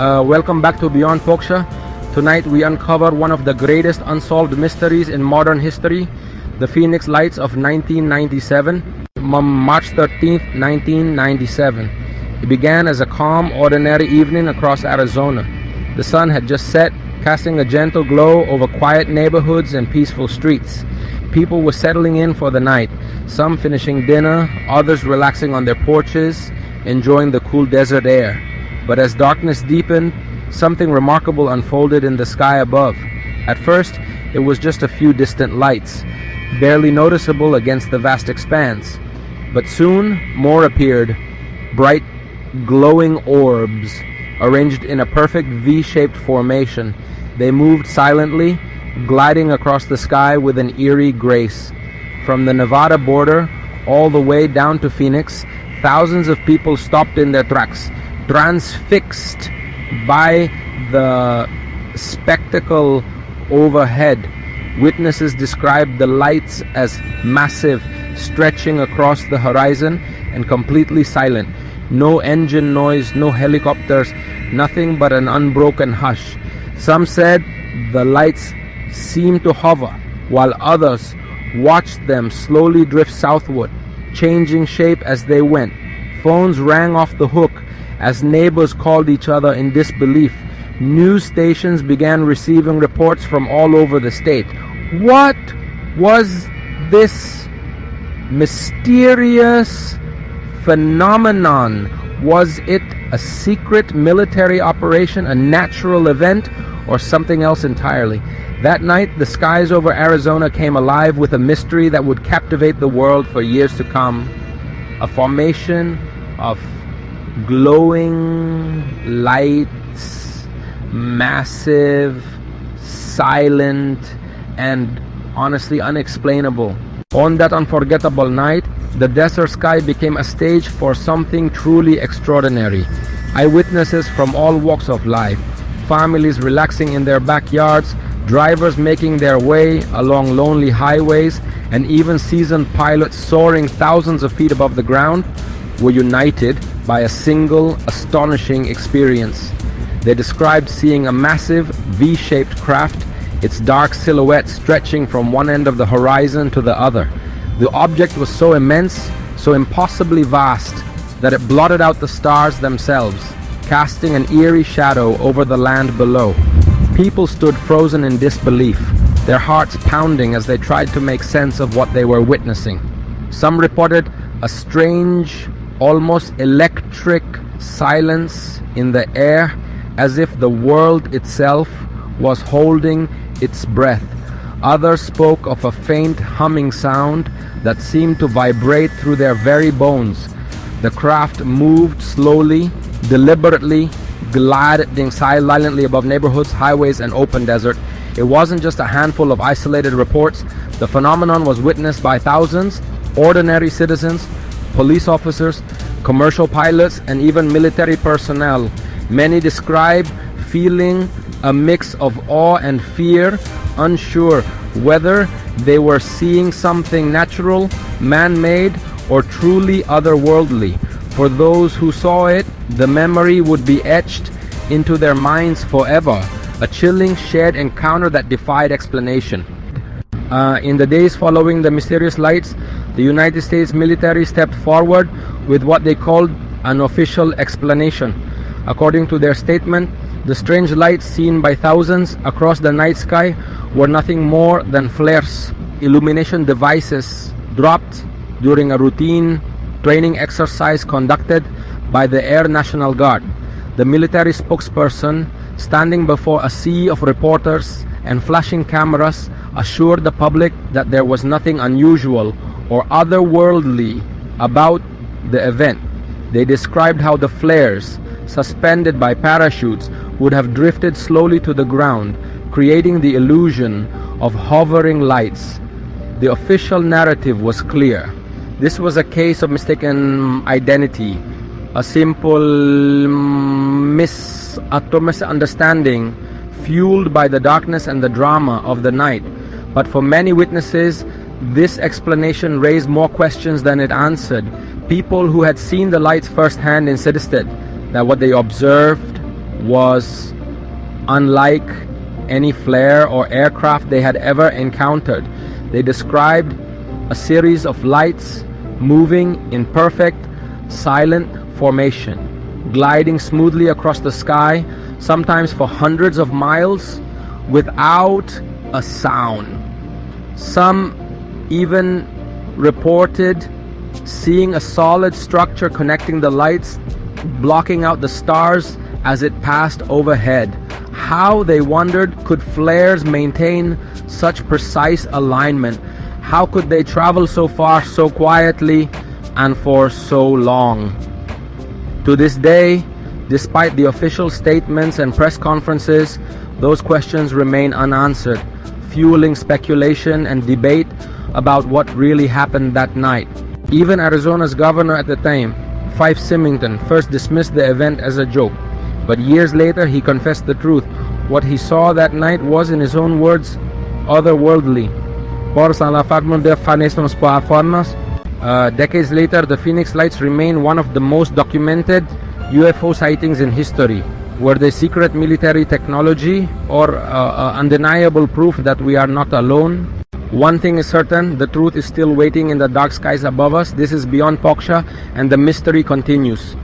Welcome back to Beyond Poksha. Tonight we uncover one of the greatest unsolved mysteries in modern history, the Phoenix Lights of 1997, March 13th, 1997. It began as a calm, ordinary evening across Arizona. The sun had just set, casting a gentle glow over quiet neighborhoods and peaceful streets. People were settling in for the night, some finishing dinner, others relaxing on their porches, enjoying the cool desert air. But as darkness deepened, something remarkable unfolded in the sky above. At first, it was just a few distant lights, barely noticeable against the vast expanse. But soon, more appeared, bright, glowing orbs, arranged in a perfect V-shaped formation. They moved silently, gliding across the sky with an eerie grace. From the Nevada border all the way down to Phoenix, thousands of people stopped in their tracks, transfixed by the spectacle overhead. Witnesses described the lights as massive, stretching across the horizon and completely silent. No engine noise, no helicopters, nothing but an unbroken hush. Some said the lights seemed to hover, while others watched them slowly drift southward, changing shape as they went. Phones rang off the hook as neighbors called each other in disbelief. News stations began receiving reports from all over the state. What was this mysterious phenomenon? Was it a secret military operation, a natural event, or something else entirely? That night, the skies over Arizona came alive with a mystery that would captivate the world for years to come. A formation of glowing lights, massive, silent, and honestly unexplainable. On that unforgettable night, the desert sky became a stage for something truly extraordinary. Eyewitnesses from all walks of life, families relaxing in their backyards, drivers making their way along lonely highways, and even seasoned pilots soaring thousands of feet above the ground were united by a single astonishing experience. They described seeing a massive V-shaped craft, its dark silhouette stretching from one end of the horizon to the other. The object was so immense, so impossibly vast, that it blotted out the stars themselves, casting an eerie shadow over the land below. People stood frozen in disbelief, their hearts pounding as they tried to make sense of what they were witnessing. Some reported a strange, almost electric silence in the air, as if the world itself was holding its breath. Others spoke of a faint humming sound that seemed to vibrate through their very bones. The craft moved slowly, deliberately, gliding silently above neighborhoods, highways, and open desert. It wasn't just a handful of isolated reports. The phenomenon was witnessed by thousands, ordinary citizens, police officers, commercial pilots, and even military personnel. Many describe feeling a mix of awe and fear, unsure whether they were seeing something natural, man-made, or truly otherworldly. For those who saw it, the memory would be etched into their minds forever, a chilling shared encounter that defied explanation. In the days following the mysterious lights, the United States military stepped forward with what they called an official explanation. According to their statement, the strange lights seen by thousands across the night sky were nothing more than flares, illumination devices dropped during a routine training exercise conducted by the Air National Guard. The military spokesperson, standing before a sea of reporters and flashing cameras, assured the public that there was nothing unusual or otherworldly about the event. They described how the flares, suspended by parachutes, would have drifted slowly to the ground, creating the illusion of hovering lights. The official narrative was clear. This was a case of mistaken identity, a simple misunderstanding fueled by the darkness and the drama of the night. But for many witnesses, this explanation raised more questions than it answered. People who had seen the lights firsthand insisted that what they observed was unlike any flare or aircraft they had ever encountered. They described a series of lights moving in perfect, silent formation, gliding smoothly across the sky, sometimes for hundreds of miles, without a sound. Some even reported seeing a solid structure connecting the lights, blocking out the stars as it passed overhead. How, they wondered, could flares maintain such precise alignment? How could they travel so far, so quietly, and for so long? To this day, despite the official statements and press conferences, those questions remain unanswered, fueling speculation and debate about what really happened that night. Even Arizona's governor at the time, Fife Symington, first dismissed the event as a joke, but years later he confessed the truth. What he saw that night was, in his own words, otherworldly. Decades later, the Phoenix Lights remain one of the most documented UFO sightings in history. Were they secret military technology or undeniable proof that we are not alone? One thing is certain, the truth is still waiting in the dark skies above us. This is Beyond Poksha, and the mystery continues.